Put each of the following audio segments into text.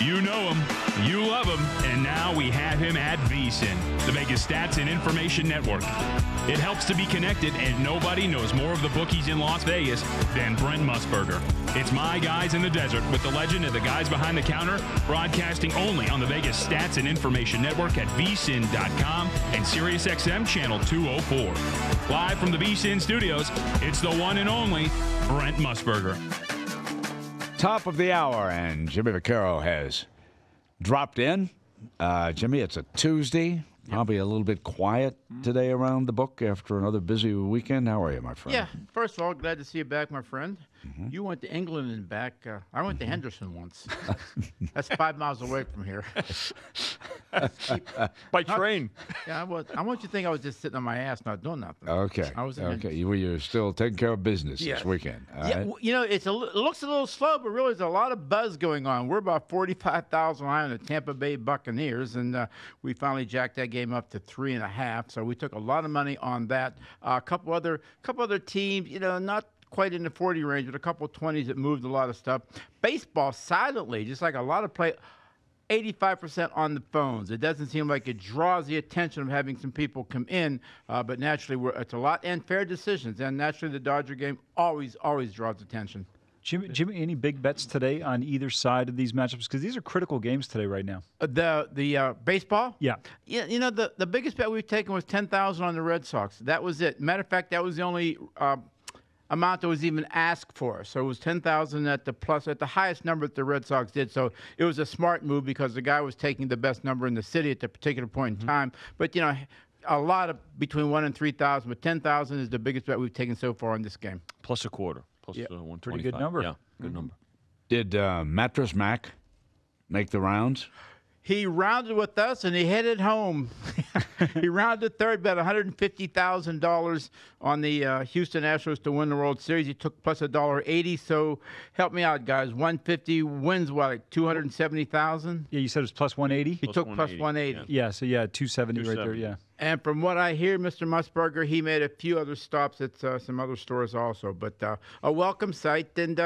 You know him, you love him, and now we have him at VSiN, the Vegas Stats and Information Network. It helps to be connected, and nobody knows more of the bookies in Las Vegas than Brent Musburger. It's My Guys in the Desert with the legend of the guys behind the counter, broadcasting only on the Vegas Stats and Information Network at vsin.com and SiriusXM Channel 204. Live from the VSiN studios, it's the one and only Brent Musburger. Top of the hour, and Jimmy Vaccaro has dropped in. Jimmy, it's a Tuesday. Probably a little bit quiet today around the book after another busy weekend. How are you, my friend? Yeah, first of all, glad to see you back, my friend. You went to England and back. I went to Henderson once. That's 5 miles away from here. By train. Yeah, I want you to think I was just sitting on my ass not doing nothing. Okay. I was okay. You're still taking care of business this weekend. All yeah, right? you know, it looks a little slow, but really there's a lot of buzz going on. We're about 45,000 high on the Tampa Bay Buccaneers, and we finally jacked that game up to 3.5. So we took a lot of money on that. A couple other teams, you know, not quite in the 40 range, but a couple 20s that moved a lot of stuff. Baseball silently, just like a lot of play, 85% on the phones. It doesn't seem like it draws the attention of having some people come in, but naturally it's a lot and fair decisions. And naturally the Dodger game always draws attention. Jimmy, any big bets today on either side of these matchups? Because these are critical games today right now. The baseball? Yeah. Yeah, you know, the biggest bet we've taken was 10,000 on the Red Sox. That was it. Matter of fact, that was the only amount that was even asked for. So it was 10,000 at the highest number that the Red Sox did. So it was a smart move because the guy was taking the best number in the city at the particular point in time. But, you know, a lot of between 1,000 and 3,000, but 10,000 is the biggest bet we've taken so far in this game. Plus a quarter. Plus 125. Pretty good number. Yeah, good number. Did Mattress Mac make the rounds? He rounded with us, and he headed home. He rounded third, bet $150,000 on the Houston Astros to win the World Series. He took plus $1.80. So help me out, guys. 150 wins what, like 270,000? Yeah, you said it was plus 180? He took plus 180. Yeah, so 270 right there, yeah. And from what I hear, Mr. Musburger, he made a few other stops at some other stores also. But a welcome sight. And,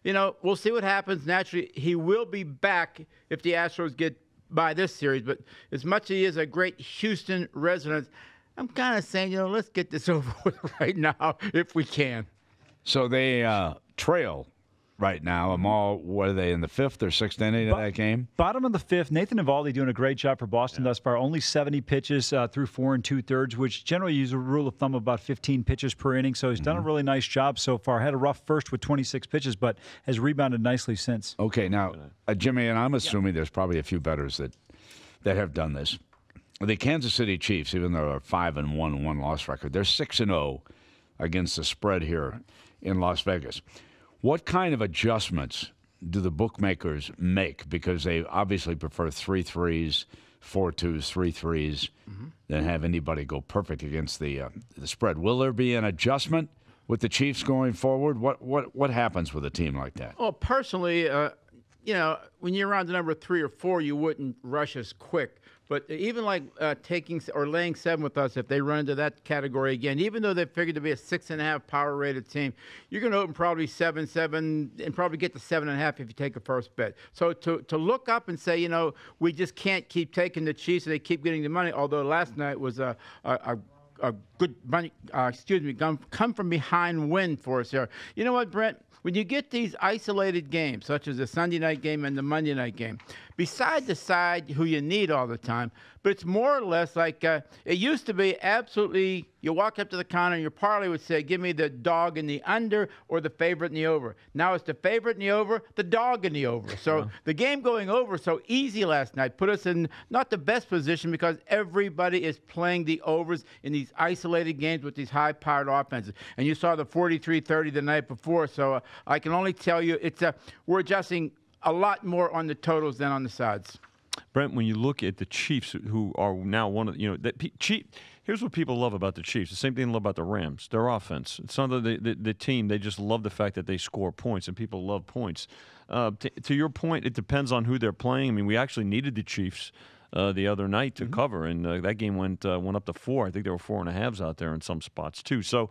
you know, we'll see what happens. Naturally, he will be back if the Astros get by this series. But as much as he is a great Houston resident, I'm kind of saying, you know, let's get this over with right now if we can. So they trail right now. Amal, what are they, in the 5th or 6th inning of that game? Bottom of the 5th. Nathan Eovaldi doing a great job for Boston thus far. Only 70 pitches through 4 2/3, which generally use a rule of thumb of about 15 pitches per inning. So he's done a really nice job so far. Had a rough first with 26 pitches, but has rebounded nicely since. Okay, now, Jimmy, and I'm assuming there's probably a few bettors that have done this. The Kansas City Chiefs, even though they're 5-1, 1-loss record, they're 6-0 against the spread here in Las Vegas. What kind of adjustments do the bookmakers make? Because they obviously prefer 3 3s, 4 2s, 3 3s, than have anybody go perfect against the spread. Will there be an adjustment with the Chiefs going forward? What happens with a team like that? Well, personally, you know, when you're around the number 3 or 4, you wouldn't rush as quick. But even like taking or laying 7 with us, if they run into that category again, even though they figured to be a 6.5 power rated team, you're going to open probably 7-7 and probably get to 7.5 if you take a first bet. So to look up and say, you know, we just can't keep taking the Chiefs and they keep getting the money. Although last night was a good money, come from behind win for us here. You know what, Brent? When you get these isolated games, such as the Sunday night game and the Monday night game, beside the side who you need all the time, but it's more or less like it used to be absolutely, you walk up to the counter and your parlay would say, give me the dog in the under or the favorite in the over. Now it's the favorite in the over, the dog in the over. So the game going over so easy last night put us in not the best position because everybody is playing the overs in these isolated games with these high-powered offenses. And you saw the 43-30 the night before, so I can only tell you we're adjusting a lot more on the totals than on the sides. Brent, when you look at the Chiefs, who are now one of here's what people love about the Chiefs. The same thing they love about the Rams. Their offense. It's not the team. They just love the fact that they score points, and people love points. To your point, it depends on who they're playing. I mean, we actually needed the Chiefs the other night to cover, and that game went up to 4. I think there were 4.5s out there in some spots too. So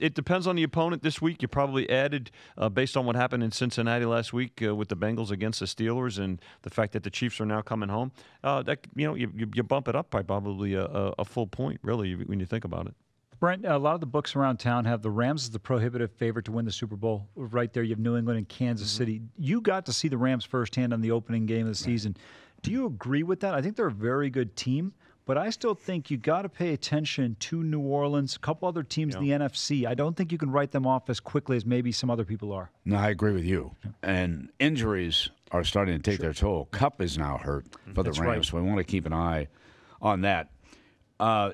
it depends on the opponent this week. You probably added based on what happened in Cincinnati last week with the Bengals against the Steelers, and the fact that the Chiefs are now coming home. That you bump it up by probably a full point, really, when you think about it. Brent, a lot of the books around town have the Rams as the prohibitive favorite to win the Super Bowl. Right there, you have New England and Kansas City. You got to see the Rams firsthand on the opening game of the season. Do you agree with that? I think they're a very good team, but I still think you got to pay attention to New Orleans, a couple other teams in the NFC. I don't think you can write them off as quickly as maybe some other people are. No, I agree with you. And injuries are starting to take their toll. Kupp is now hurt for the Rams, so we want to keep an eye on that.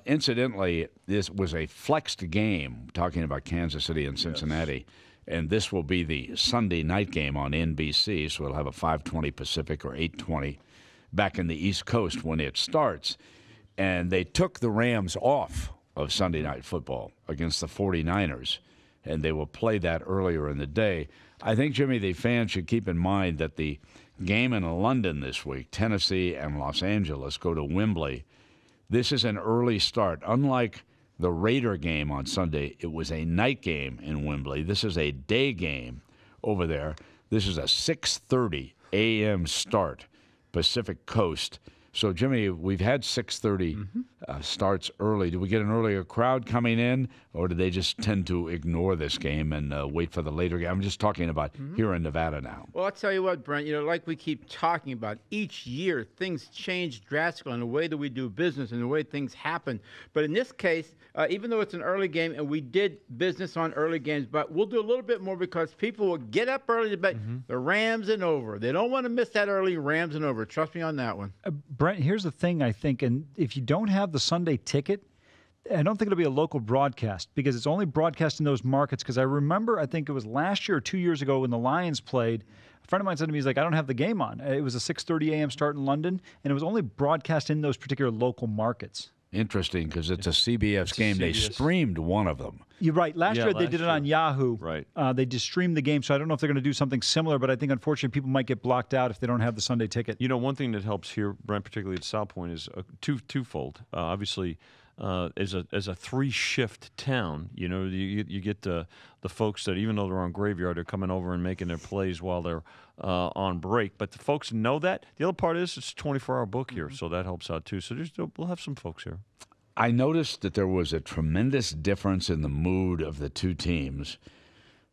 Incidentally, this was a flexed game, talking about Kansas City and Cincinnati, and this will be the Sunday night game on NBC, so we'll have a 5:20 Pacific or 8:20 back in the East Coast when it starts. And they took the Rams off of Sunday Night Football against the 49ers, and they will play that earlier in the day. I think, Jimmy, the fans should keep in mind that the game in London this week, Tennessee and Los Angeles, go to Wembley. This is an early start. Unlike the Raider game on Sunday, it was a night game in Wembley. This is a day game over there. This is a 6:30 a.m. start, Pacific Coast. So, Jimmy, we've had 6:30 starts early. Do we get an earlier crowd coming in, or do they just tend to ignore this game and wait for the later game? I'm just talking about here in Nevada now. Well, I'll tell you what, Brent, like we keep talking about, each year things change drastically in the way that we do business and the way things happen. But in this case, even though it's an early game, and we did business on early games, but we'll do a little bit more because people will get up early to bet the Rams and over. They don't want to miss that early Rams and over. Trust me on that one. Brent, here's the thing, I think, and if you don't have the Sunday ticket, I don't think it'll be a local broadcast because it's only broadcast in those markets. Because I remember, I think it was last year or 2 years ago when the Lions played, a friend of mine said to me, he's like, I don't have the game on. It was a 6:30 a.m. start in London, and it was only broadcast in those particular local markets. Interesting, because it's a CBS game. They streamed one of them. You're right. Last year they did it on Yahoo. Right. They just streamed the game, so I don't know if they're going to do something similar, but I think, unfortunately, people might get blocked out if they don't have the Sunday ticket. One thing that helps here, Brent, particularly at South Point, is twofold. Obviously, as a 3-shift town, you get the folks that, even though they're on graveyard, are coming over and making their plays while they're on break. But the folks know that. The other part is it's a 24-hour book here, so that helps out too. So we'll have some folks here. I noticed that there was a tremendous difference in the mood of the two teams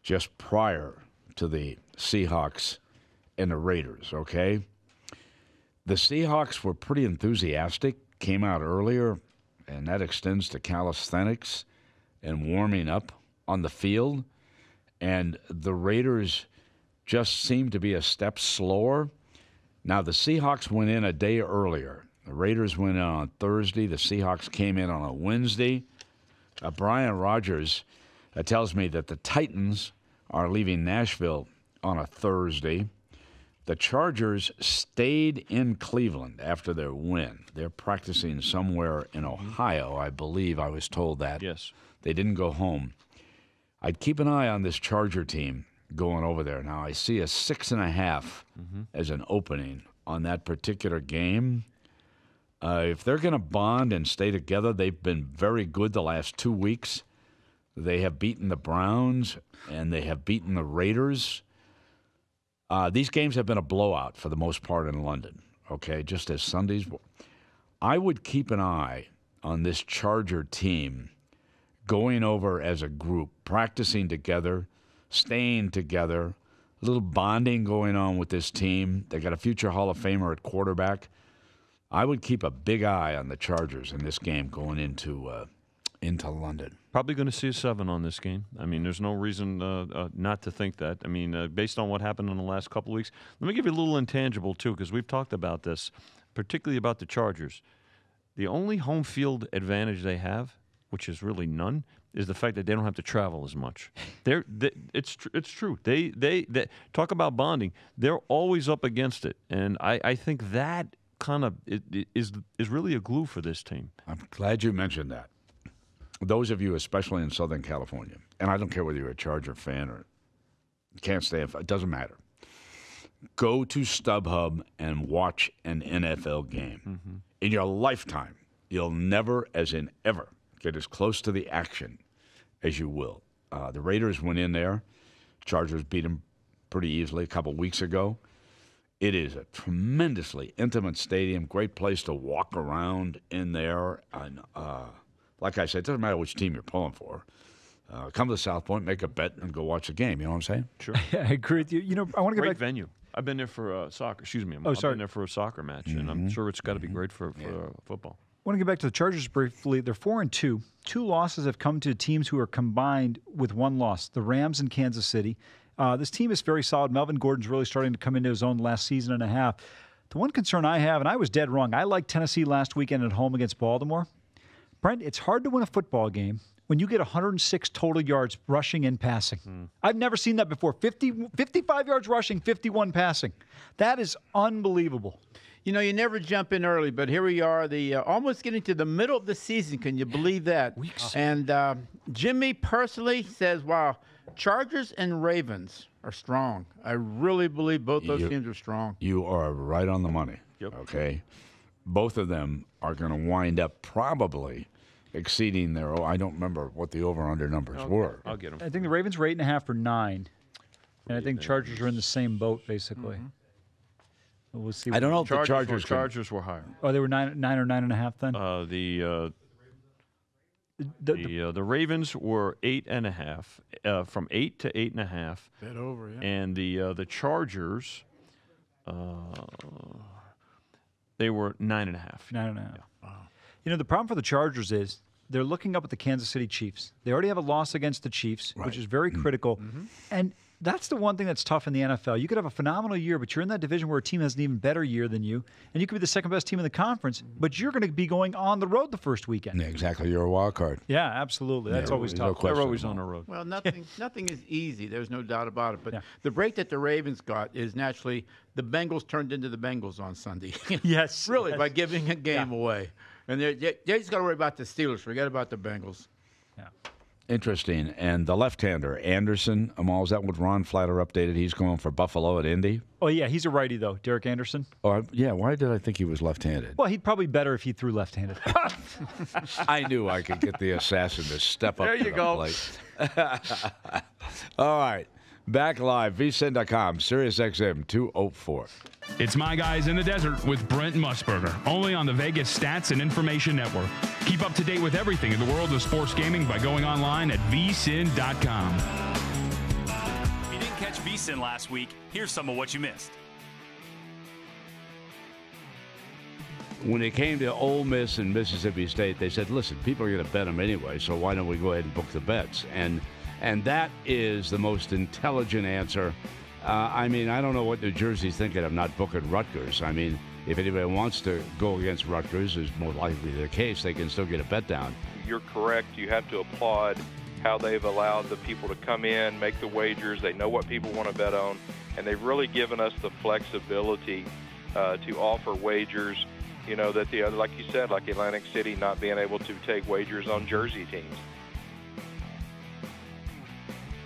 just prior to the Seahawks and the Raiders, okay? The Seahawks were pretty enthusiastic, came out earlier, and that extends to calisthenics and warming up on the field. And the Raiders just seemed to be a step slower. Now, the Seahawks went in a day earlier. The Raiders went in on Thursday. The Seahawks came in on a Wednesday. Brian Rogers tells me that the Titans are leaving Nashville on a Thursday. The Chargers stayed in Cleveland after their win. They're practicing somewhere in Ohio, I believe. I was told that. Yes. They didn't go home. I'd keep an eye on this Charger team going over there. Now, I see a 6.5 as an opening on that particular game. If they're going to bond and stay together, they've been very good the last 2 weeks. They have beaten the Browns, and they have beaten the Raiders. These games have been a blowout for the most part in London, okay, just as Sundays. I would keep an eye on this Charger team going over as a group, practicing together, staying together, a little bonding going on with this team. They got a future Hall of Famer at quarterback. I would keep a big eye on the Chargers in this game going into London. Probably going to see a 7 on this game. I mean, there's no reason not to think that. I mean, based on what happened in the last couple of weeks. Let me give you a little intangible, too, because we've talked about this, particularly about the Chargers. The only home field advantage they have, which is really none, is the fact that they don't have to travel as much. It's true. They talk about bonding. They're always up against it, and I think that kind of is really a glue for this team. I'm glad you mentioned that. Those of you, especially in Southern California, and I don't care whether you're a Charger fan or can't stand, it doesn't matter. go to StubHub and watch an NFL game. In your lifetime, you'll never, as in ever, get as close to the action as you will. The Raiders went in there. Chargers beat them pretty easily a couple weeks ago. It is a tremendously intimate stadium, great place to walk around in there. And like I said, it doesn't matter which team you're pulling for. Come to South Point, make a bet, and go watch the game. You know what I'm saying? Sure. Yeah, I agree with you. I want to get Great back. venue. I've been there for soccer. Excuse me. Oh, sorry. I've been there for a soccer match, and I'm sure it's got to be great for football. I want to get back to the Chargers briefly. They're 4-2. 2 losses have come to teams who are combined with 1 loss. The Rams and Kansas City. This team is very solid. Melvin Gordon's really starting to come into his own last season and a half. The one concern I have, and I was dead wrong, I liked Tennessee last weekend at home against Baltimore. Brent, it's hard to win a football game when you get 106 total yards rushing and passing. I've never seen that before. 55 yards rushing, 51 passing. That is unbelievable. You never jump in early, but here we are, almost getting to the middle of the season. Can you believe that? Weeks. And Jimmy personally says, wow, Chargers and Ravens are strong. I really believe both those teams are strong. You are right on the money. Yep. Okay? Both of them are going to wind up probably exceeding their, I don't remember what the over-under numbers were. I'll get them. I think the Ravens were 8.5 or 9. And I think Chargers are in the same boat, basically. We'll see. I don't know if the Chargers Chargers were higher. Oh, they were 9 or 9.5 then? The Ravens were 8.5, from 8 to 8.5. Bet over, yeah. And the Chargers, they were 9.5. 9.5. Yeah. Wow. The problem for the Chargers is they're looking up at the Kansas City Chiefs. They already have a loss against the Chiefs, which is very critical. And that's the one thing that's tough in the NFL. You could have a phenomenal year, but you're in that division where a team has an even better year than you, and you could be the second-best team in the conference, but you're going to be going on the road the first weekend. Yeah, exactly. You're a wild card. Yeah, absolutely. That's always no tough. question. They're always on the road. Well, nothing is easy. There's no doubt about it. But the break that the Ravens got is naturally the Bengals turned into the Bengals on Sunday. Yes. Really, yes. by giving a game away. And they just got to worry about the Steelers. Forget about the Bengals. Yeah. Interesting. And the left-hander, Anderson, Amal, is that what Ron Flatter updated? He's going for Buffalo at Indy? Oh, yeah, he's a righty, though, Derek Anderson. Oh, yeah, why did I think he was left-handed? Well, he'd probably better if he threw left-handed. I knew I could get the assassin to step up There to you the go. plate. All right. Back live, vsin.com, SiriusXM 204. It's My Guys in the Desert with Brent Musburger, only on the Vegas Stats and Information Network. Keep up to date with everything in the world of sports gaming by going online at vsin.com. If you didn't catch VSiN last week, here's some of what you missed. When it came to Ole Miss and Mississippi State, they said, listen, people are going to bet them anyway, so why don't we go ahead and book the bets? And that is the most intelligent answer. I mean, I don't know what New Jersey's thinking of not booking Rutgers. I mean, if anybody wants to go against Rutgers, is more likely the case, they can still get a bet down. You're correct. You have to applaud how they've allowed the people to come in, make the wagers. They know what people want to bet on, and they've really given us the flexibility to offer wagers, that the other, like you said, like Atlantic City not being able to take wagers on Jersey teams.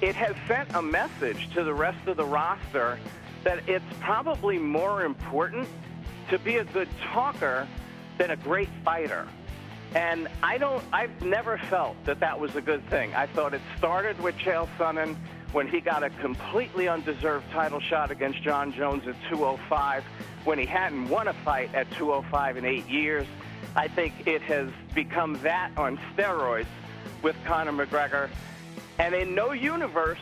It has sent a message to the rest of the roster that it's probably more important to be a good talker than a great fighter. And I've never felt that was a good thing. I thought it started with Chael Sonnen when he got a completely undeserved title shot against John Jones at 205, when he hadn't won a fight at 205 in 8 years. I think it has become that on steroids with Conor McGregor. And in no universe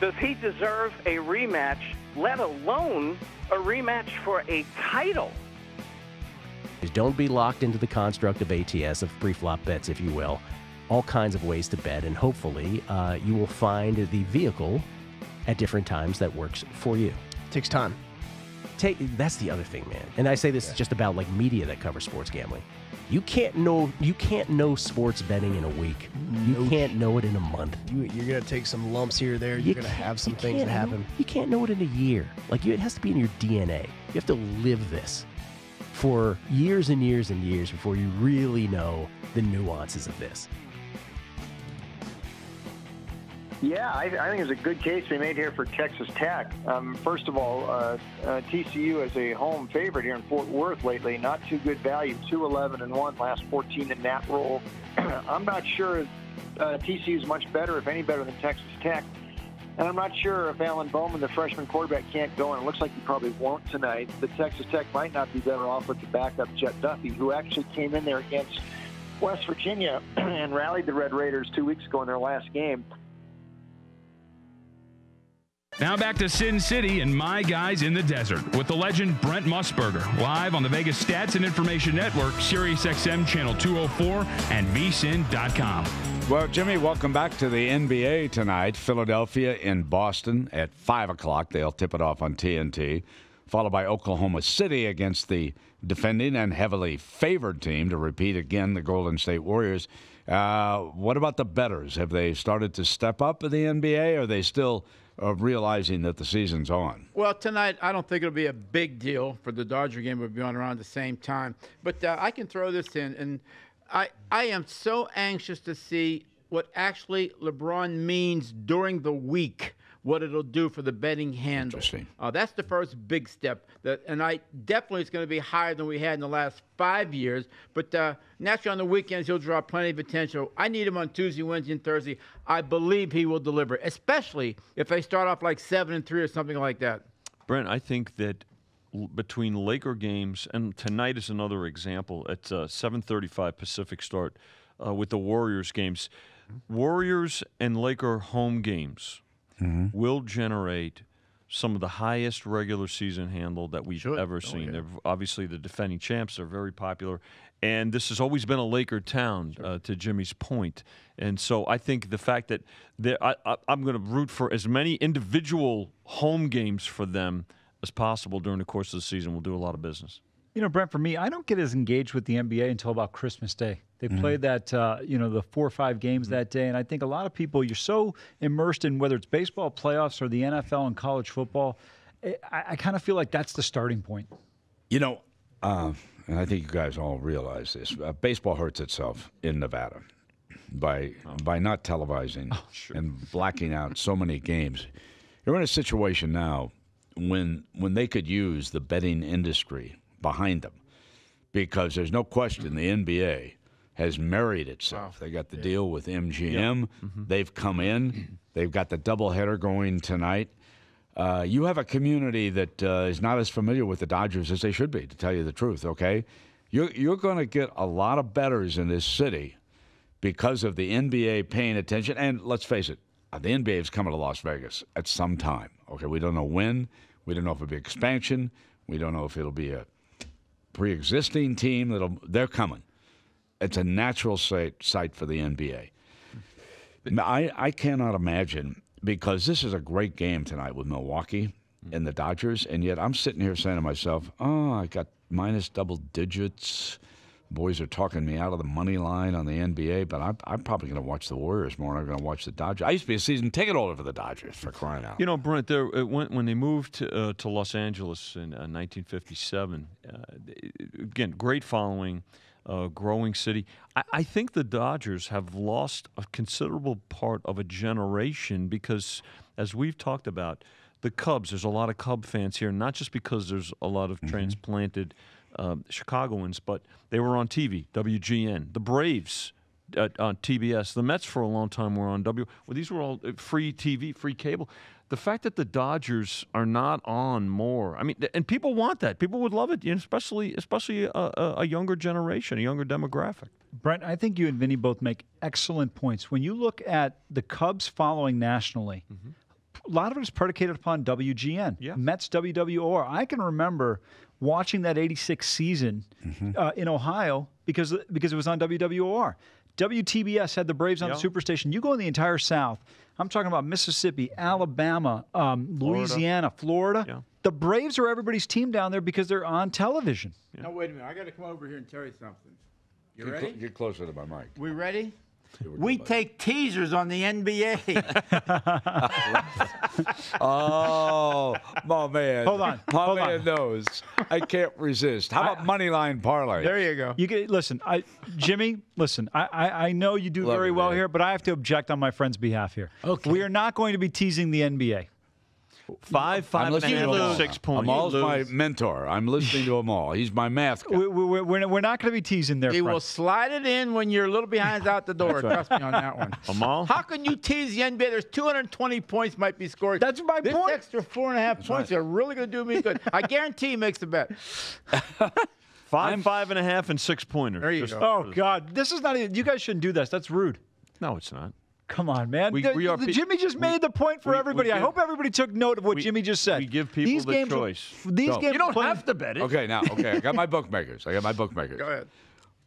does he deserve a rematch, let alone a rematch for a title. Don't be locked into the construct of ATS, of pre-flop bets, if you will. All kinds of ways to bet, and hopefully you will find the vehicle at different times that works for you. Takes time. That's the other thing, man. And I say this just about like media that covers sports gambling. You can't know sports betting in a week. You can't know it in a month. You're going to take some lumps here or there. You're going to have some things that happen. You can't know it in a year. It has to be in your DNA. You have to live this for years and years and years before you really know the nuances of this. Yeah, I think there's a good case to be made here for Texas Tech. First of all, TCU is a home favorite here in Fort Worth lately. Not too good value, 2-11-1, last 14 in that role. I'm not sure TCU is much better, if any better, than Texas Tech. And I'm not sure if Alan Bowman, the freshman quarterback, can't go, and it looks like he probably won't tonight. The Texas Tech might not be better off with the backup Jet Duffy, who actually came in there against West Virginia and rallied the Red Raiders 2 weeks ago in their last game. Now back to Sin City and My Guys in the Desert with the legend Brent Musburger, live on the Vegas Stats and Information Network, SiriusXM Channel 204, and vsin.com. Well, Jimmy, welcome back to the NBA tonight. Philadelphia in Boston at 5 o'clock. They'll tip it off on TNT, followed by Oklahoma City against the defending and heavily favored team to repeat again, the Golden State Warriors. What about the bettors? Have they started to step up in the NBA, or are they still realizing that the season's on? Well, tonight, I don't think it'll be a big deal for the Dodger game. We'll be on around the same time. But I can throw this in, and I am so anxious to see what actually LeBron means during the week, what it'll do for the betting handle. Interesting. That's the first big step. And I definitely it's going to be higher than we had in the last 5 years. But naturally on the weekends, he'll draw plenty of attention. I need him on Tuesday, Wednesday, and Thursday. I believe he will deliver, especially if they start off like 7-3 or something like that. Brent, I think that between Laker games, and tonight is another example, at 7:35 Pacific start with the Warriors games. Warriors and Laker home games will generate some of the highest regular season handle that we've ever seen. They're obviously the defending champs. They're very popular. And this has always been a Laker town, to Jimmy's point. And so I think the fact that I'm going to root for as many individual home games for them as possible during the course of the season will do a lot of business. You know, Brent, for me, I don't get as engaged with the NBA until about Christmas Day. They played that, the 4 or 5 games that day, and I think a lot of people, you're so immersed in whether it's baseball playoffs or the NFL and college football, I kind of feel like that's the starting point. You know, and I think you guys all realize this, baseball hurts itself in Nevada by not televising and blacking out so many games. You're in a situation now when they could use the betting industry behind them, because there's no question the NBA has married itself. They got the deal with MGM. They've come in. They've got the doubleheader going tonight. You have a community that is not as familiar with the Dodgers as they should be, to tell you the truth, okay? You're going to get a lot of bettors in this city because of the NBA paying attention. And let's face it, the NBA is coming to Las Vegas at some time. Okay, we don't know when. We don't know if it'll be expansion. We don't know if it'll be a pre-existing team. They're coming. It's a natural site for the NBA. I cannot imagine, because this is a great game tonight with Milwaukee and the Dodgers, and yet I'm sitting here saying to myself, I got minus double digits. Boys are talking me out of the money line on the NBA, but I'm probably going to watch the Warriors more than I'm going to watch the Dodgers. I used to be a season ticket holder for the Dodgers, for crying out. You know, Brent, when they moved to Los Angeles in 1957, again, great following, growing city. I think the Dodgers have lost a considerable part of a generation because, as we've talked about, the Cubs, there's a lot of Cub fans here, not just because there's a lot of transplanted Chicagoans, but they were on TV, WGN. The Braves on TBS. The Mets for a long time were on these were all free TV, free cable. The fact that the Dodgers are not on more, I mean, and people want that. People would love it, especially a younger generation, a younger demographic. Brent, I think you and Vinny both make excellent points. When you look at the Cubs following nationally, a lot of it is predicated upon WGN. Yeah. Mets, WWOR. I can remember watching that 86 season in Ohio because it was on WWOR. WTBS had the Braves on the Superstation. You go in the entire South. I'm talking about Mississippi, Alabama, Louisiana, Florida. Yeah. The Braves are everybody's team down there because they're on television. Yeah. Now, wait a minute. I got to come over here and tell you something. You ready? Get closer to my mic. We ready? We take teasers on the NBA. Oh, my man. Hold on. My Hold man on. knows. I can't resist. How about money line parlay? There you go. You get, listen, Jimmy, listen, I know you do Love very it, well man. here, but I have to object on my friend's behalf here. Okay. We are not going to be teasing the NBA. Five I'm and a listening to half, Amal. 6 points. Amal's my mentor. I'm listening to Amal. He's my math guy. We're not going to be teasing their He friends. will slide it in when you're a little behind out the door. Trust me on that one. Amal? How can you tease the NBA? There's 220 points might be scored. That's my this point. Extra 4.5 points are really going to do me good. I guarantee he makes the bet. Five and a half, and 6 pointers. There you Just- go. Oh, God. This is not even – you guys shouldn't do this. That's rude. No, it's not. Come on, man. We are pe- Jimmy just made the point for we everybody. I give- hope everybody took note of what Jimmy just said. We give people These the games choice. These So- games You don't playing- have to bet it. Okay, now, I got my bookmakers. I'm Go ahead.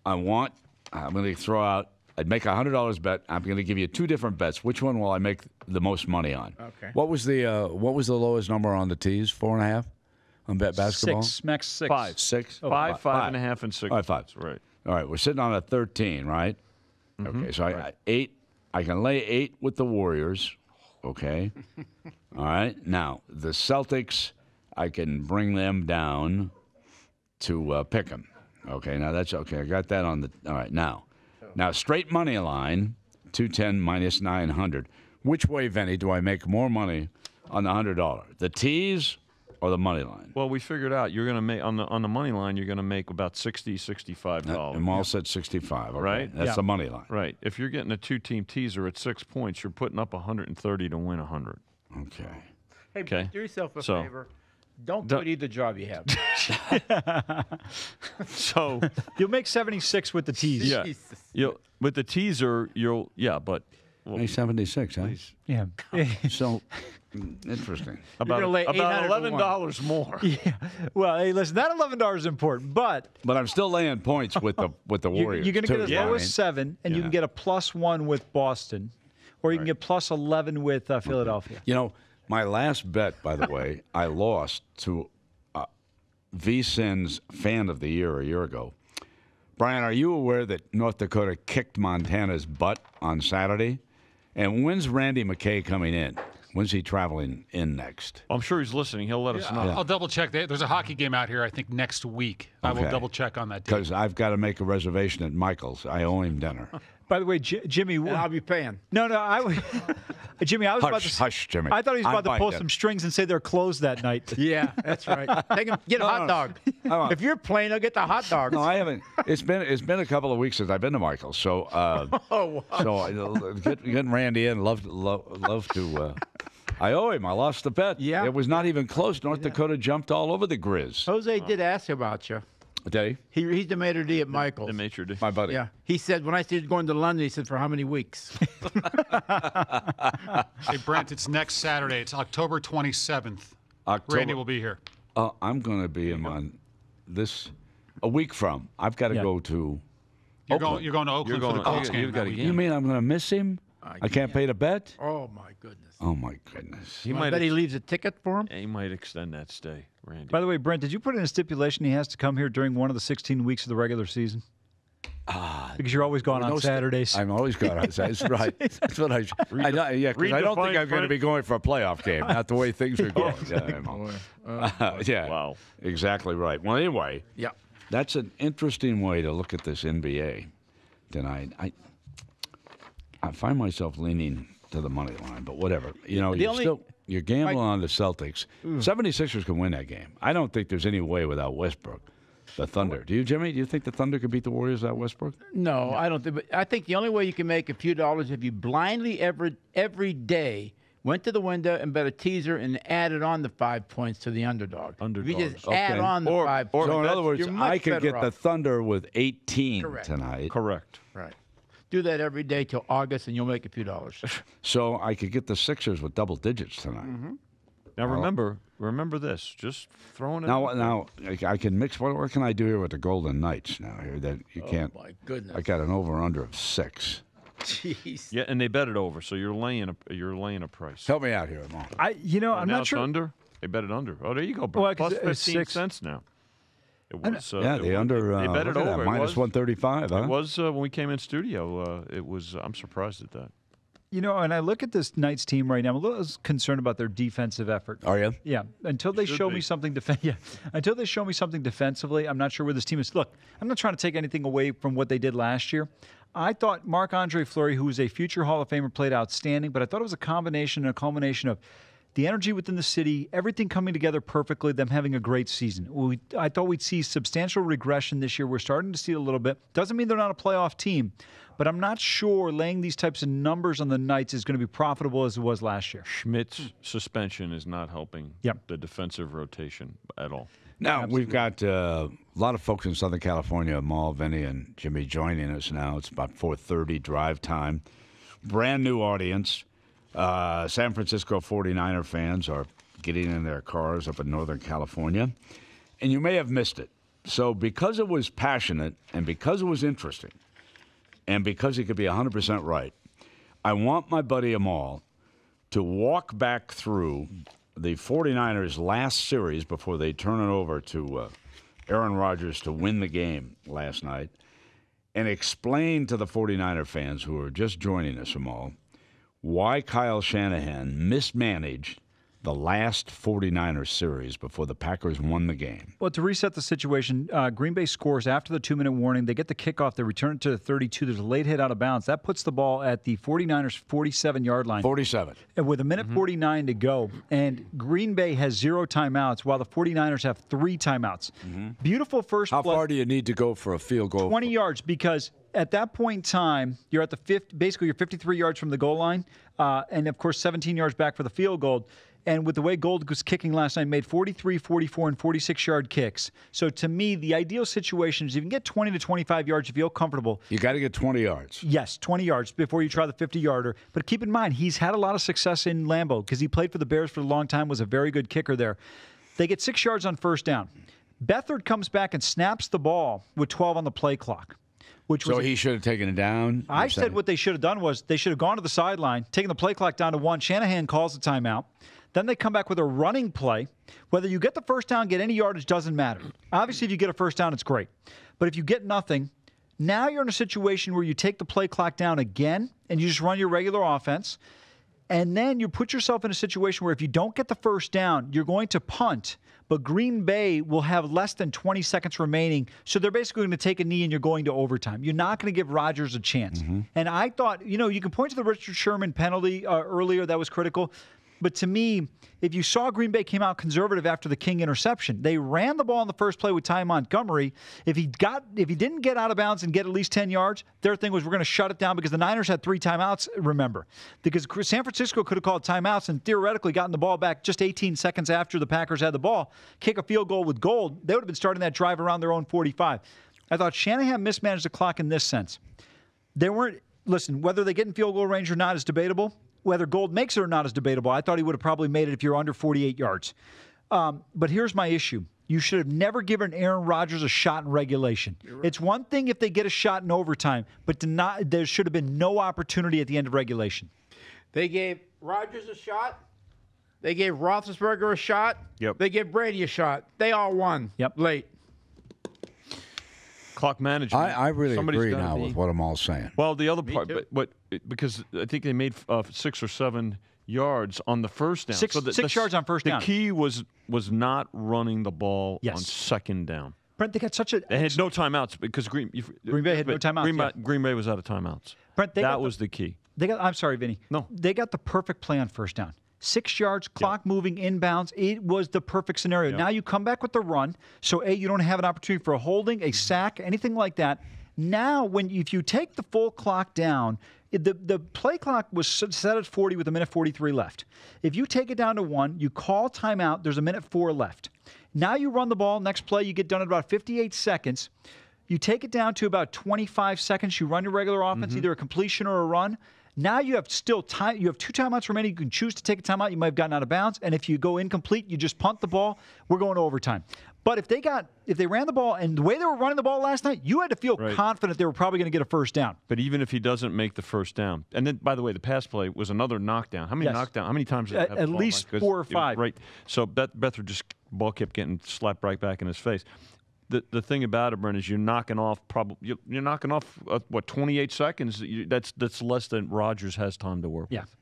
I'm going to throw out, I'd make a $100 bet. I'm going to give you two different bets. Which one will I make the most money on? Okay. What was the lowest number on the tees? 4.5 on bet basketball? 6, max 6. 5. 6? Oh, five and a half, and 6. All right, 5. That's right. All right, we're sitting on a 13, right? Okay, so I 8. I can lay 8 with the Warriors. Okay. All right. Now the Celtics, I can bring them down to pick them. Okay. Now that's okay. I got that on the. All right. Now straight money line, 210 minus 900. Which way, Vinny, do I make more money on the $100? The tees or the money line? Well, we figured out you're going to make on the money line. You're going to make about $65. Amal said 65. Okay. Right? That's Yeah. the money line. Right. If you're getting a 2-team teaser at 6 points, you're putting up 130 to win 100. Okay. Hey, Okay. do yourself a So- favor. Don't Don't- quit either job you have. So You'll make 76 with the tees. yeah, Jesus. with the teaser, but Hey, 76, huh? Yeah. So interesting. about gonna lay about 800 to $11 more. Yeah. Well, hey, listen, that $11 is important, but But I'm still laying points with the Warriors. you're going to get as too, low right? as 7, and you Yeah. can get a +1 with Boston, or you can get +11 with Philadelphia. You know, my last bet, by the way, I lost to VSiN's Fan of the Year a year ago. Brian, are you aware that North Dakota kicked Montana's butt on Saturday? And when's Randy McKay coming in? When's he traveling in next? I'm sure he's listening. He'll let us know. I'll double check. There's a hockey game out here, I think, next week. I will Okay. double check on that date. Because I've got to make a reservation at Michael's. I owe him dinner. By the way, Jimmy. And I'll be paying. No, Jimmy, I was about to. Hush, Jimmy. I thought he was I'm about to buying pull dinner. some strings and say they're closed that night. Yeah, that's right. Take him, get a hot dog. If you're playing, I'll get the hot dog. No, I haven't. It's been a couple of weeks since I've been to Michael's. So, Oh, wow. so getting Randy in, love to. I owe him. I lost the bet. Yeah. It was not even close. North Dakota jumped all over the Grizz. Jose did ask about you. Did he? He's the maitre d' at Michael's. The maitre d'. My buddy. Yeah. He said, when I started going to London, he said, for how many weeks? Hey, Brent, it's next Saturday. It's October 27th. October. Randy will be here. I'm going to be on this a week from. I've got to go to. You're going to Oakland for the Colts game. you've got that a weekend. You mean I'm going to miss him? I can't pay the bet? Oh, my goodness. Oh, my goodness. He I might bet he leaves a ticket for him. he might extend that stay, Randy. By the way, Brent, did you put in a stipulation he has to come here during one of the 16 weeks of the regular season? Because you're always gone on Saturdays. I'm always gone on Saturdays. Right. That's what I know. Yeah, because I don't think I'm going to be going for a playoff game. Not the way things are going. Yeah. Wow. Exactly right. Well, anyway. Yeah. That's an interesting way to look at this NBA tonight. I find myself leaning to the money line, but whatever. You know, you're gambling on the Celtics. 76ers can win that game. I don't think there's any way without Westbrook. The Thunder. Do you, Jimmy? Do you think the Thunder could beat the Warriors without Westbrook? No, I don't think. But I think the only way you can make a few dollars if you blindly every day went to the window and bet a teaser and added on the 5 points to the underdog. If you just add on the 5 points. So in other words, you're much I could better get the off. Thunder with 18 Correct. tonight. Correct. Right. Do that every day till August, and you'll make a few dollars. So I could get the Sixers with double digits tonight. Now remember this. Just throwing it. Now I can mix. What can I do here with the Golden Knights now? Here that you can't. Oh my goodness. I got an over/under of 6. Jeez. Yeah, and they bet it over, so you're laying a price. Help me out here, Mo. I'm now not it's sure. under. They bet it under. Oh, there you go, bro. Well, 'cause Plus it's 15 6. cents now. It was. the under. They bet it over. Minus 135. Huh? It was when we came in studio. It was. I'm surprised at that. You know, and I look at this Knights team right now. I'm a little concerned about their defensive effort. Are you? Yeah. Until they show me something until they show me something defensively, I'm not sure where this team is. Look, I'm not trying to take anything away from what they did last year. I thought Marc-Andre Fleury, who is a future Hall of Famer, played outstanding, but I thought it was a combination and a culmination of the energy within the city, everything coming together perfectly, them having a great season. I thought we'd see substantial regression this year. We're starting to see it a little bit. Doesn't mean they're not a playoff team, but I'm not sure laying these types of numbers on the Knights is going to be profitable as it was last year. Schmidt's suspension is not helping the defensive rotation at all. Now, we've got a lot of folks in Southern California, Amal, Vinny, and Jimmy joining us now. It's about 4:30 drive time. Brand new audience. San Francisco 49er fans are getting in their cars up in Northern California. And you may have missed it. So because it was passionate and because it was interesting and because he could be 100% right, I want my buddy Amal to walk back through the 49ers' last series before they turn it over to Aaron Rodgers to win the game last night and explain to the 49er fans who are just joining us, Amal, why Kyle Shanahan mismanaged the last 49ers series before the Packers won the game. Well, to reset the situation, Green Bay scores after the 2-minute warning. They get the kickoff. They return it to the 32. There's a late hit out of bounds. That puts the ball at the 49ers' 47-yard line. 47. And with a minute 49 to go. And Green Bay has 0 timeouts, while the 49ers have 3 timeouts. Beautiful first How far do you need to go for a field goal? 20 yards, because at that point in time, you're at the basically you're 53 yards from the goal line, and of course 17 yards back for the field goal. And with the way Gold was kicking last night, made 43, 44, and 46-yard kicks. So to me, the ideal situation is if you can get 20 to 25 yards, you feel comfortable. You got to get 20 yards. Yes, 20 yards before you try the 50-yarder. But keep in mind, he's had a lot of success in Lambeau because he played for the Bears for a long time, was a very good kicker there. They get 6 yards on first down. Beathard comes back and snaps the ball with 12 on the play clock. So he should have taken it down? I said what they should have done was they should have gone to the sideline, taken the play clock down to 1. Shanahan calls the timeout. Then they come back with a running play. Whether you get the first down, get any yardage, doesn't matter. Obviously, if you get a first down, it's great. But if you get nothing, now you're in a situation where you take the play clock down again and you just run your regular offense. And then you put yourself in a situation where if you don't get the first down, you're going to punt. But Green Bay will have less than 20 seconds remaining. So they're basically going to take a knee and you're going to overtime. You're not going to give Rodgers a chance. And I thought, you can point to the Richard Sherman penalty earlier. That was critical. But to me, if you saw Green Bay came out conservative after the King interception, they ran the ball on the first play with Ty Montgomery. If he didn't get out of bounds and get at least 10 yards, their thing was we're going to shut it down because the Niners had 3 timeouts, remember. Because San Francisco could have called timeouts and theoretically gotten the ball back just 18 seconds after the Packers had the ball, kick a field goal with Gold. They would have been starting that drive around their own 45. I thought Shanahan mismanaged the clock in this sense. Listen, whether they get in field goal range or not is debatable. Whether Gold makes it or not is debatable. I thought he would have probably made it if you're under 48 yards. But here's my issue. You should have never given Aaron Rodgers a shot in regulation. Right. It's one thing if they get a shot in overtime, but there should have been no opportunity at the end of regulation. They gave Rodgers a shot. They gave Roethlisberger a shot. Yep. They gave Brady a shot. They all won late. Clock management. I really agree now with what I'm all saying. Well, the other part, but because I think they made 6 or 7 yards on the first down. 6 yards on first down. The key was not running the ball on second down. Brent, they got such a... They had no timeouts because Green Bay had no timeouts. Green Bay was out of timeouts. Brent, that was the key. I'm sorry, Vinny. No. They got the perfect play on first down. 6 yards, clock moving, inbounds. It was the perfect scenario. Now you come back with the run. So, you don't have an opportunity for a holding, a sack, anything like that. Now, if you take the full clock down, the play clock was set at 40 with a minute 43 left. If you take it down to 1, you call timeout, there's a minute 4 left. Now you run the ball. Next play, you get done at about 58 seconds. You take it down to about 25 seconds. You run your regular offense, either a completion or a run. Now you have still time. You have 2 timeouts remaining. You can choose to take a timeout. You might have gotten out of bounds. And if you go incomplete, you just punt the ball. We're going to overtime. But if they ran the ball and the way they were running the ball last night, you had to feel confident they were probably going to get a first down. But even if he doesn't make the first down, and then by the way, the pass play was another knockdown. How many knockdown? How many times did at least 4 or 5? Right. So Beathard ball kept getting slapped right back in his face. the thing about it, Brent, is you're knocking off 28 seconds. That's less than Rodgers has time to work with.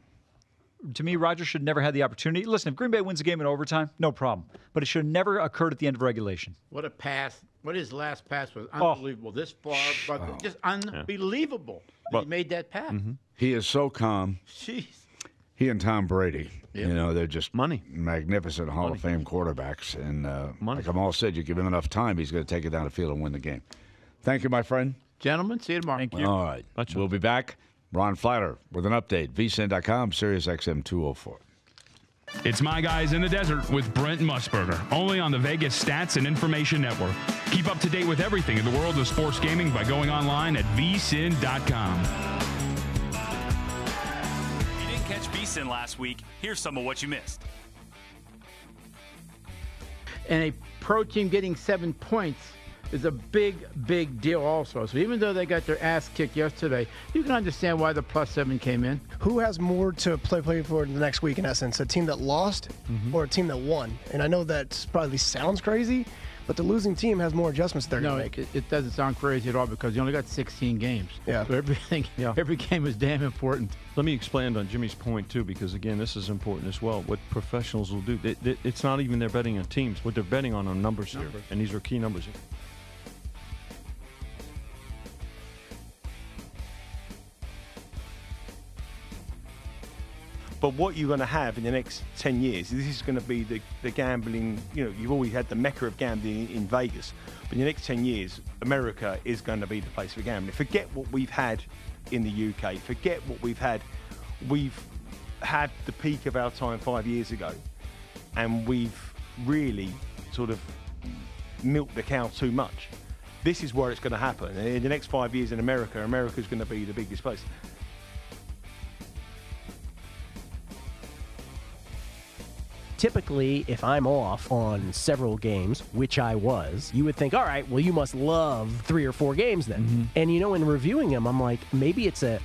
To me, Rodgers should never had the opportunity. Listen, if Green Bay wins a game in overtime, no problem. But it should have never occurred at the end of regulation. What a pass. What his last pass was unbelievable. This far, but just unbelievable that he made that pass. He is so calm. Jeez. He and Tom Brady, they're just money, magnificent Hall of Fame quarterbacks. And like Amal said, you give him enough time, he's going to take it down the field and win the game. Thank you, my friend. Gentlemen, see you tomorrow. Thank you. All right. We'll be back. Ron Flatter with an update. VSiN.com, Sirius XM 204. It's My Guys in the Desert with Brent Musburger, only on the Vegas Stats and Information Network. Keep up to date with everything in the world of sports gaming by going online at VSiN.com. If you didn't catch VSiN last week, here's some of what you missed. And a pro team getting 7 points is a big, big deal also. So even though they got their ass kicked yesterday, you can understand why the +7 came in. Who has more to play for the next week, in essence? A team that lost or a team that won? And I know that probably sounds crazy, but the losing team has more adjustments they're going to make. It doesn't sound crazy at all because you only got 16 games. Yeah. So every game is damn important. Let me expand on Jimmy's point, too, because, again, this is important as well. What professionals will do, it's not even they're betting on teams. What they're betting on are numbers here, and these are key numbers here. But what you're going to have in the next 10 years, this is going to be the gambling, you've always had the mecca of gambling in Vegas. But in the next 10 years, America is going to be the place for gambling. Forget what we've had in the UK. Forget what we've had. We've had the peak of our time 5 years ago. And we've really sort of milked the cow too much. This is where it's going to happen. In the next 5 years in America, America's going to be the biggest place. Typically, if I'm off on several games, which I was, you would think, all right, well, you must love 3 or 4 games then. And in reviewing them, I'm like, maybe it's a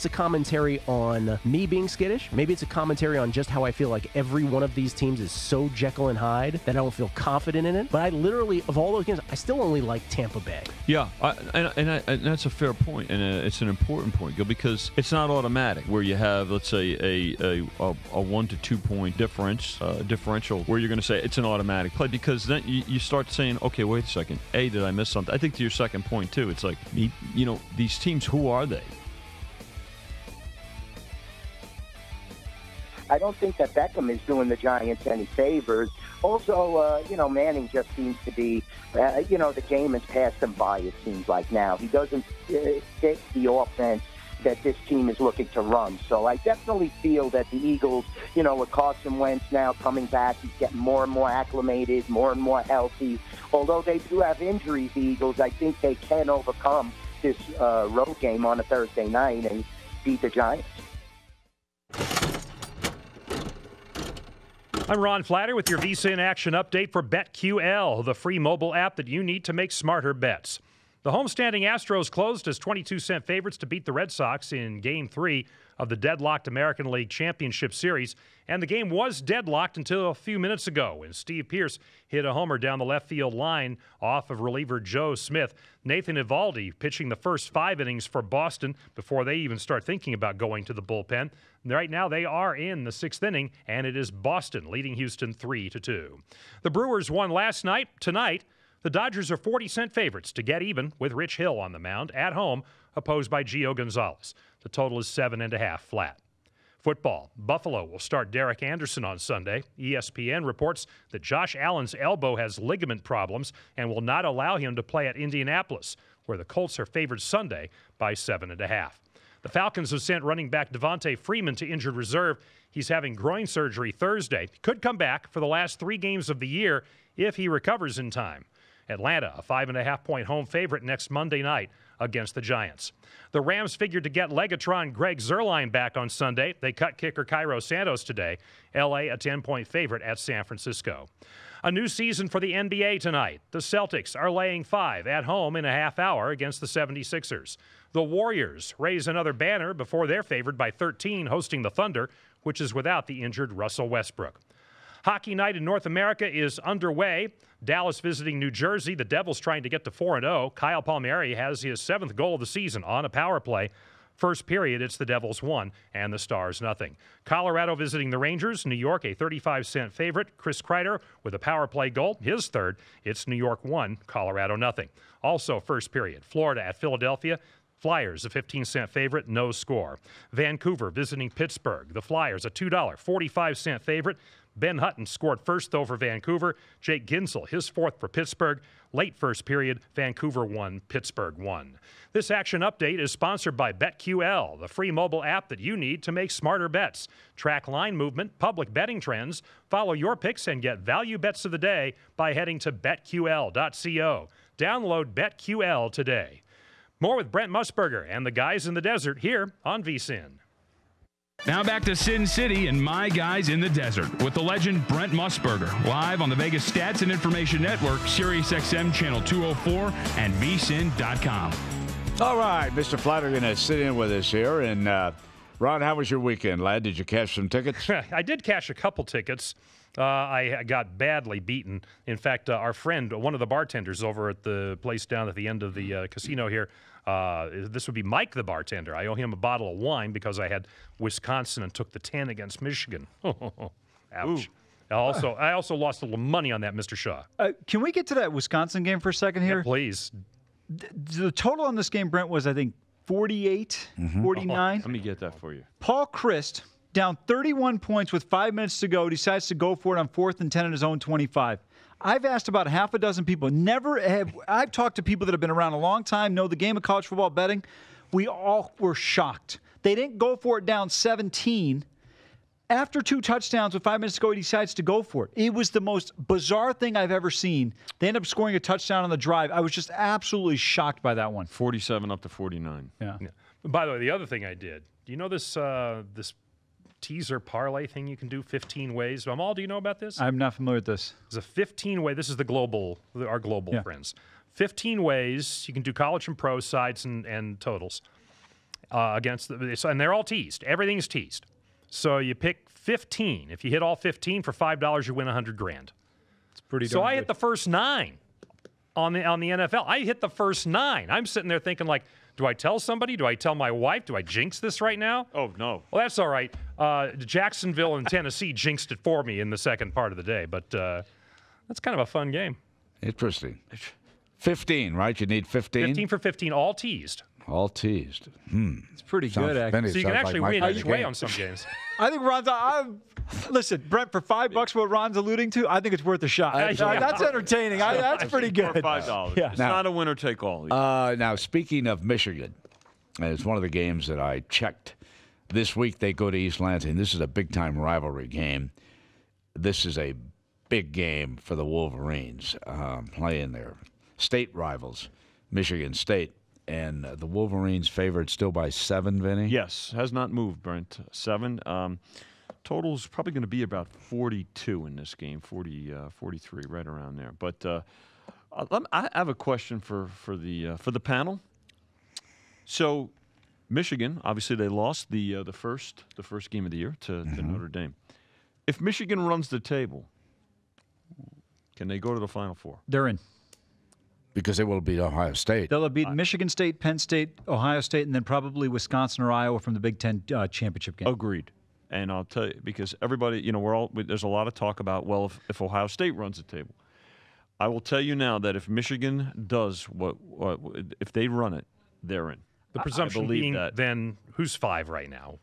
commentary on me being skittish. Maybe it's a commentary on just how I feel like every one of these teams is so Jekyll and Hyde that I don't feel confident in it. But I literally, of all those games, I still only like Tampa Bay. Yeah, and that's a fair point, and it's an important point, Gil, because it's not automatic where you have, let's say, a 1 to 2 point differential where you're going to say it's an automatic play, because then you start saying, okay, wait a second, did I miss something? I think to your second point too, it's like, these teams, who are they? I don't think that Beckham is doing the Giants any favors. Also, Manning just seems to be, the game has passed him by, it seems like now. He doesn't fit the offense that this team is looking to run. So I definitely feel that the Eagles, with Carson Wentz now coming back, he's getting more and more acclimated, more and more healthy. Although they do have injuries, the Eagles, I think they can overcome this road game on a Thursday night and beat the Giants. I'm Ron Flatter with your VSiN action update for BetQL, the free mobile app that you need to make smarter bets. The homestanding Astros closed as 22-cent favorites to beat the Red Sox in Game 3 of the deadlocked American League Championship Series, and the game was deadlocked until a few minutes ago when Steve Pearce hit a homer down the left field line off of reliever Joe Smith. Nathan Eovaldi pitching the first 5 innings for Boston before they even start thinking about going to the bullpen. Right now they are in the 6th inning, and it is Boston leading Houston 3-2. The Brewers won last night. Tonight, the Dodgers are 40-cent favorites to get even with Rich Hill on the mound at home, opposed by Gio Gonzalez. The total is 7.5 flat. Football. Buffalo will start Derek Anderson on Sunday. ESPN reports that Josh Allen's elbow has ligament problems and will not allow him to play at Indianapolis, where the Colts are favored Sunday by 7.5. The Falcons have sent running back Devontae Freeman to injured reserve. He's having groin surgery Thursday. He could come back for the last 3 games of the year if he recovers in time. Atlanta, a 5.5-point home favorite next Monday night against the Giants. The Rams figured to get Legatron Greg Zuerlein back on Sunday. They cut kicker Cairo Santos today. L.A. a 10-point favorite at San Francisco. A new season for the NBA tonight. The Celtics are laying 5 at home in a half hour against the 76ers. The Warriors raise another banner before they're favored by 13 hosting the Thunder, which is without the injured Russell Westbrook. Hockey night in North America is underway. Dallas visiting New Jersey. The Devils trying to get to 4-0. Kyle Palmieri has his 7th goal of the season on a power play. First period, it's the Devils 1 and the Stars nothing. Colorado visiting the Rangers. New York, a 35-cent favorite. Chris Kreider with a power play goal, his 3rd. It's New York 1, Colorado nothing. Also, first period, Florida at Philadelphia. Flyers, a 15-cent favorite, no score. Vancouver visiting Pittsburgh. The Flyers, a $2, 45-cent favorite. Ben Hutton scored first over Vancouver. Jake Ginsel, his 4th for Pittsburgh. Late first period, Vancouver 1, Pittsburgh 1. This action update is sponsored by BetQL, the free mobile app that you need to make smarter bets. Track line movement, public betting trends, follow your picks, and get value bets of the day by heading to betql.co. Download BetQL today. More with Brent Musburger and the guys in the desert here on VSiN. Now back to Sin City and My Guys in the Desert with the legend Brent Musburger, live on the Vegas Stats and Information Network, SiriusXM Channel 204 and vsin.com. All right, Mr. Flatter going to sit in with us here. And, Ron, how was your weekend, lad? Did you cash some tickets? I did cash a couple tickets. I got badly beaten. In fact, our friend, one of the bartenders over at the place down at the end of the casino here, this would be Mike, the bartender. I owe him a bottle of wine because I had Wisconsin and took the 10 against Michigan. Ouch. I also lost a little money on that, Mr. Shaw. Can we get to that Wisconsin game for a second here? Yeah, please. The total on this game, Brent, was, I think, 48, 49. Let me get that for you. Paul Christ, down 31 points with 5 minutes to go, decides to go for it on 4th and 10 in his own 25. I've asked about half a dozen people. I've talked to people that have been around a long time, know the game of college football betting. We all were shocked. They didn't go for it down 17. After 2 touchdowns with 5 minutes to go, he decides to go for it. It was the most bizarre thing I've ever seen. They end up scoring a touchdown on the drive. I was just absolutely shocked by that one. 47 up to 49. Yeah. By the way, the other thing I did, do you know this this teaser parlay thing you can do 15 ways? Amal, do you know about this? I'm not familiar with this. It's a 15-way. This is our global friends. 15 ways you can do college and pro sides and totals against and they're all teased. Everything's teased. So you pick 15. If you hit all 15 for $5, you win $100,000. It's pretty. So I hit the first 9 on the NFL. I hit the first 9. I'm sitting there thinking, like, do I tell somebody? Do I tell my wife? Do I jinx this right now? Oh, no. Well, that's all right. Jacksonville and Tennessee jinxed it for me in the second part of the day, but that's kind of a fun game. Interesting. 15, right? You need 15? 15 for 15, all teased. All teased. It's pretty good, actually. So you can actually win each way on some games. I think Ron's. Listen, Brent, for $5, what Ron's alluding to, I think it's worth a shot. That's entertaining. That's pretty good. For $5. Yeah. It's not a winner take all. Now, speaking of Michigan, and it's one of the games that I checked. This week they go to East Lansing. This is a big-time rivalry game. This is a big game for the Wolverines playing their state rivals, Michigan State. And the Wolverines favored still by 7, Vinny? Yes, has not moved, Brent. 7. Total's probably going to be about 42 in this game, 43, right around there. But I have a question for the panel. So, Michigan, obviously they lost the first game of the year to Notre Dame. If Michigan runs the table, can they go to the Final Four? They're in. Because they will beat Ohio State. They'll beat Michigan State, Penn State, Ohio State, and then probably Wisconsin or Iowa from the Big Ten championship game. Agreed. And I'll tell you, because everybody, there's a lot of talk about, well, if Ohio State runs the table. I will tell you now that if Michigan does if they run it, they're in. The presumption being that then who's 5 right now?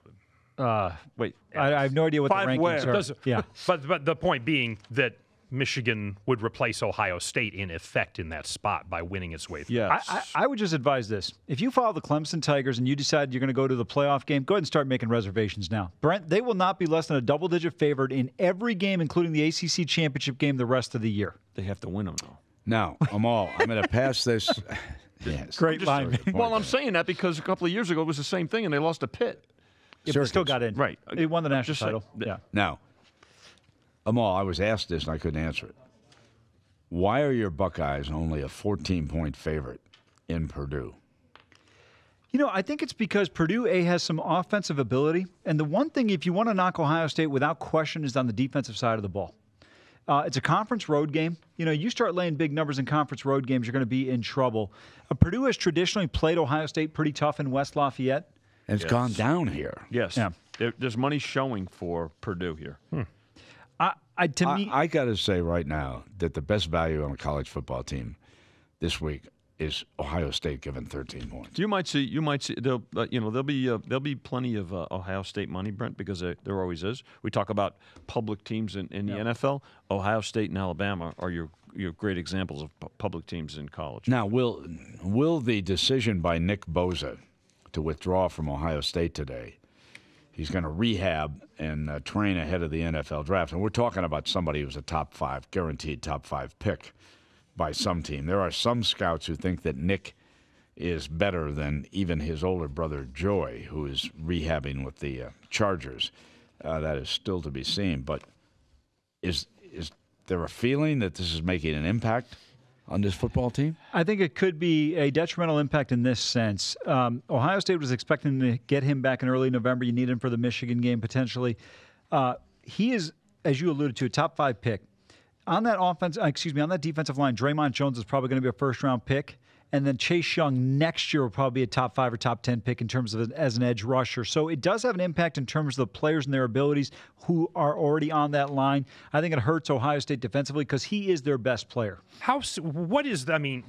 Wait. I have no idea what the 5 rankings are. Yeah. But the point being that Michigan would replace Ohio State in effect in that spot by winning its way through. Yes. I would just advise this. If you follow the Clemson Tigers and you decide you're going to go to the playoff game, go ahead and start making reservations now. Brent, they will not be less than a double-digit favorite in every game, including the ACC championship game the rest of the year. They have to win them, though. Now, Amal, I'm going to pass this. Yes. Great line. Well, I'm saying that because a couple of years ago it was the same thing, and they lost to Pitt. Yeah, but still got in. Right. They won the national title. Yeah. Now, Amal, I was asked this and I couldn't answer it. Why are your Buckeyes only a 14-point favorite in Purdue? I think it's because Purdue, has some offensive ability. And the one thing, if you want to knock Ohio State without question, is on the defensive side of the ball. It's a conference road game. You start laying big numbers in conference road games, you're going to be in trouble. Purdue has traditionally played Ohio State pretty tough in West Lafayette. And it's gone down here. Yes. Yeah. There's money showing for Purdue here. I got to say right now that the best value on a college football team this week is Ohio State given 13 points. You might see. There'll be plenty of Ohio State money, Brent, because there always is. We talk about public teams in the NFL. Ohio State and Alabama are your great examples of public teams in college. Now, will the decision by Nick Bosa to withdraw from Ohio State today? He's going to rehab and train ahead of the NFL draft, and we're talking about somebody who's a guaranteed top 5 pick by some team. There are some scouts who think that Nick is better than even his older brother Joy, who is rehabbing with the Chargers. That is still to be seen. But is there a feeling that this is making an impact on this football team? I think it could be a detrimental impact in this sense. Ohio State was expecting to get him back in early November. You need him for the Michigan game potentially. He is, as you alluded to, a top 5 pick. On that defensive line, Draymond Jones is probably going to be a first-round pick, and then Chase Young next year will probably be a top 5 or top 10 pick in terms of as an edge rusher. So it does have an impact in terms of the players and their abilities who are already on that line. I think it hurts Ohio State defensively because he is their best player. Explain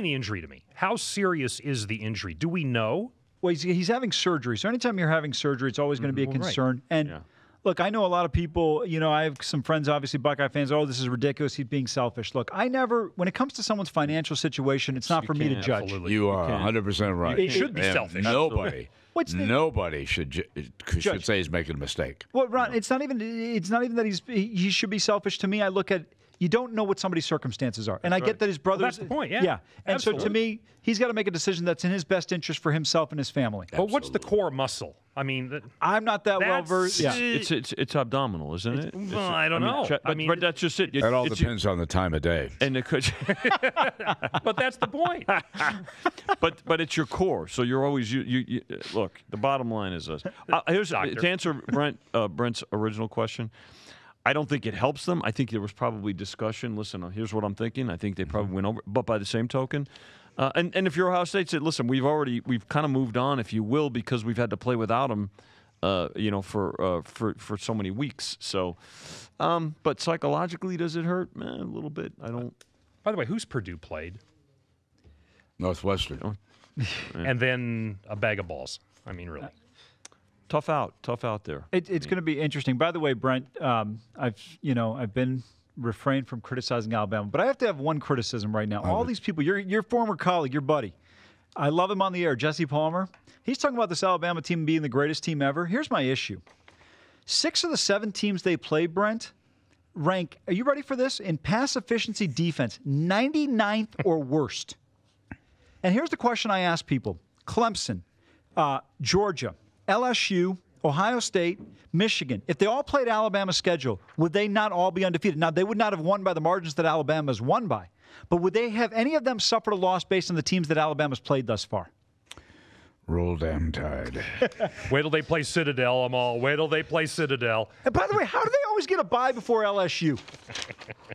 the injury to me. How serious is the injury? Do we know? Well, he's having surgery. So anytime you're having surgery, it's always going to be a concern. Right. And look, I know a lot of people, I have some friends, obviously Buckeye fans, this is ridiculous, he's being selfish. Look, when it comes to someone's financial situation, it's not for me to judge. Absolutely. You are 100% right. It should be selfish. Nobody should say he's making a mistake. Well, Ron, it's not even that he should be selfish. To me, I look at, you don't know what somebody's circumstances are. And I get that his brother... Well, that's the point, yeah. Yeah. And Absolutely. So to me, he's got to make a decision that's in his best interest for himself and his family. But what's the core muscle? I'm not that well versed. Yeah. It's abdominal, isn't it? Well, I don't know. But that's just it. It all depends on the time of day. And it could. But that's the point. But it's your core, so you're always you look. The bottom line is this. To answer Brent's original question. I don't think it helps them. I think there was probably discussion. Listen, here's what I'm thinking. I think they probably went over. But by the same token, and if you're Ohio State, said, listen, we've kind of moved on, if you will, because we've had to play without him, for so many weeks. So, but psychologically, does it hurt? A little bit. I don't. By the way, who's Purdue played? Northwestern. And then a bag of balls. Really. Tough out there. It's going to be interesting. By the way, Brent, I've been refrained from criticizing Alabama, but I have to have one criticism right now. All these people, your former colleague, your buddy, I love him on the air, Jesse Palmer. He's talking about this Alabama team being the greatest team ever. Here's my issue. 6 of the 7 teams they play, Brent, rank, are you ready for this? In pass efficiency defense, 99th or worst. And here's the question I ask people. Clemson, Georgia, LSU, Ohio State, Michigan. If they all played Alabama's schedule, would they not all be undefeated? Now, they would not have won by the margins that Alabama's won by, but would they have any of them suffered a loss based on the teams that Alabama's played thus far? Roll damn tide. Wait till they play Citadel, Amal. Wait till they play Citadel. And by the way, how do they always get a bye before LSU?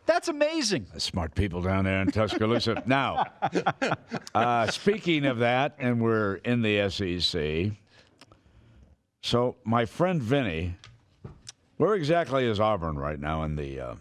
That's amazing. Smart people down there in Tuscaloosa. Now, speaking of that, and we're in the SEC, so my friend Vinny, where exactly is Auburn right now in the